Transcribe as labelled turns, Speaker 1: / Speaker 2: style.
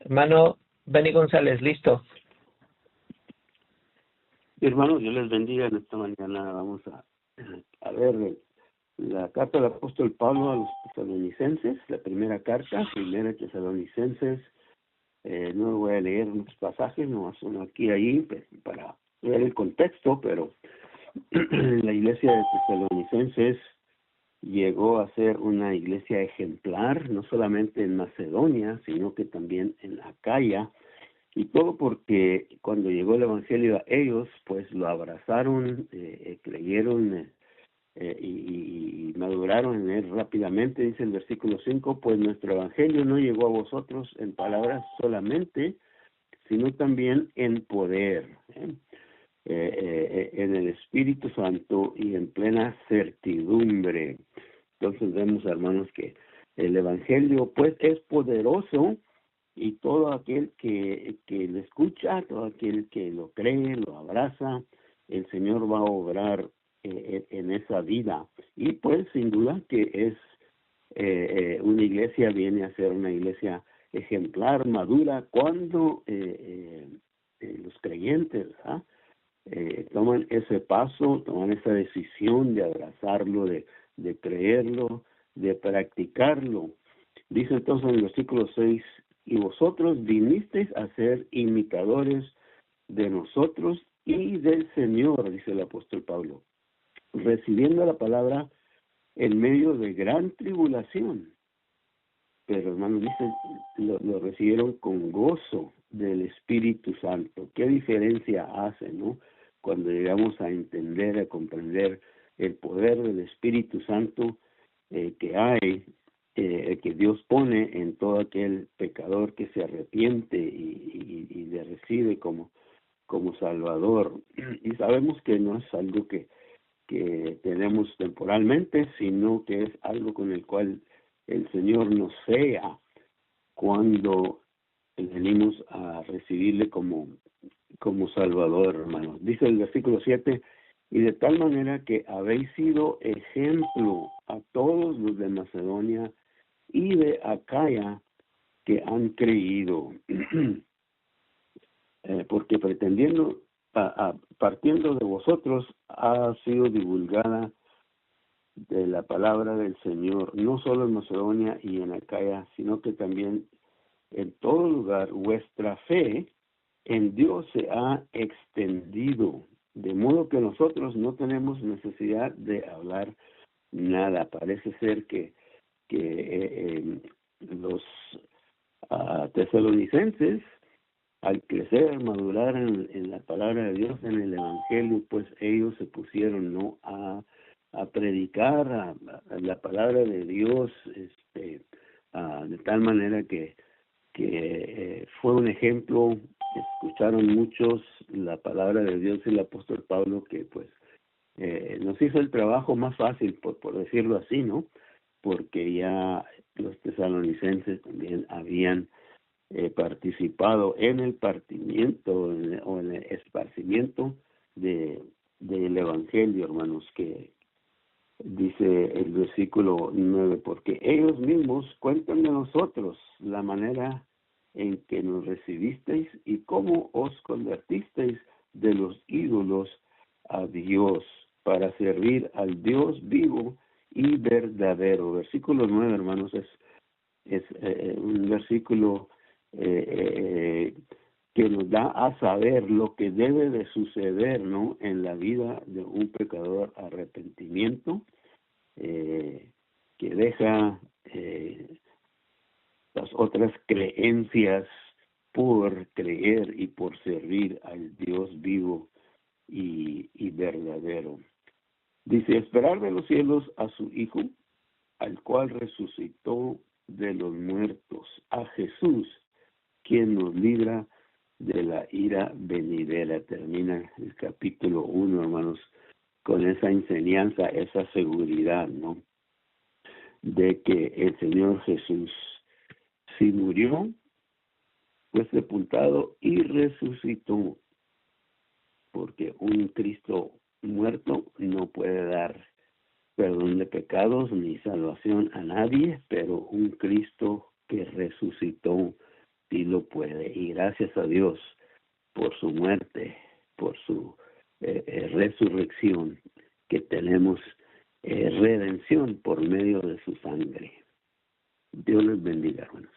Speaker 1: Hermano Benny González, listo.
Speaker 2: Hermanos, Dios les bendiga. En esta mañana vamos a ver la carta del apóstol Pablo a los tesalonicenses, la primera carta, primera Tesalonicenses. No voy a leer muchos pasajes, no son aquí y ahí pues, para ver el contexto, pero la iglesia de Tesalonicenses llegó a ser una iglesia ejemplar, no solamente en Macedonia, sino que también en Acaya. Y todo porque cuando llegó el Evangelio a ellos, pues lo abrazaron, creyeron y maduraron en él rápidamente. Dice el versículo 5, pues nuestro Evangelio no llegó a vosotros en palabras solamente, sino también en poder, en el Espíritu Santo y en plena certidumbre. Entonces vemos, hermanos, que el Evangelio pues es poderoso, y todo aquel que lo escucha, todo aquel que lo cree, lo abraza, el Señor va a obrar en esa vida. Y pues sin duda que es una iglesia, viene a ser una iglesia ejemplar, madura, cuando los creyentes toman ese paso, toman esa decisión de abrazarlo, de creerlo, de practicarlo. Dice entonces en el versículo 6, y vosotros vinisteis a ser imitadores de nosotros y del Señor, dice el apóstol Pablo, recibiendo la palabra en medio de gran tribulación. Pero hermanos, dice, lo recibieron con gozo del Espíritu Santo. ¿Qué diferencia hace, no? Cuando llegamos a entender, a comprender el poder del Espíritu Santo que hay, que Dios pone en todo aquel pecador que se arrepiente y le recibe como Salvador. Y sabemos que no es algo que tenemos temporalmente, sino que es algo con el cual el Señor nos sea cuando venimos a recibirle como Salvador, hermanos. Dice el versículo 7, y de tal manera que habéis sido ejemplo a todos los de Macedonia y de Acaya que han creído, porque partiendo de vosotros ha sido divulgada de la palabra del Señor, no solo en Macedonia y en Acaya, sino que también en todo lugar vuestra fe en Dios se ha extendido, de modo que nosotros no tenemos necesidad de hablar nada. Parece ser que los tesalonicenses, al crecer, madurar en la palabra de Dios, en el Evangelio, pues ellos se pusieron no a predicar a la palabra de Dios, de tal manera que fue un ejemplo. Escucharon muchos la palabra de Dios y el apóstol Pablo, que pues nos hizo el trabajo más fácil, por decirlo así, ¿no? Porque ya los tesalonicenses también habían participado en el partimiento o en el esparcimiento del Evangelio, hermanos, que dice el versículo 9, porque ellos mismos cuentan de nosotros la manera en que nos recibisteis y cómo os convertisteis de los ídolos a Dios para servir al Dios vivo y verdadero. Versículo 9, hermanos, es un versículo que nos da a saber lo que debe de suceder, ¿no?, en la vida de un pecador: arrepentimiento, que deja las otras creencias por creer y por servir al Dios vivo y verdadero. Dice, esperar de los cielos a su Hijo, al cual resucitó de los muertos, a Jesús, quien nos libra de la ira venidera. Termina el capítulo 1, hermanos, con esa enseñanza, esa seguridad, ¿no?, de que el Señor Jesús sí murió, fue sepultado y resucitó, porque un Cristo muerto no puede dar perdón de pecados, ni salvación a nadie, pero un Cristo que resucitó sí lo puede. Y gracias a Dios por su muerte, por su resurrección, que tenemos redención por medio de su sangre. Dios les bendiga, hermanos.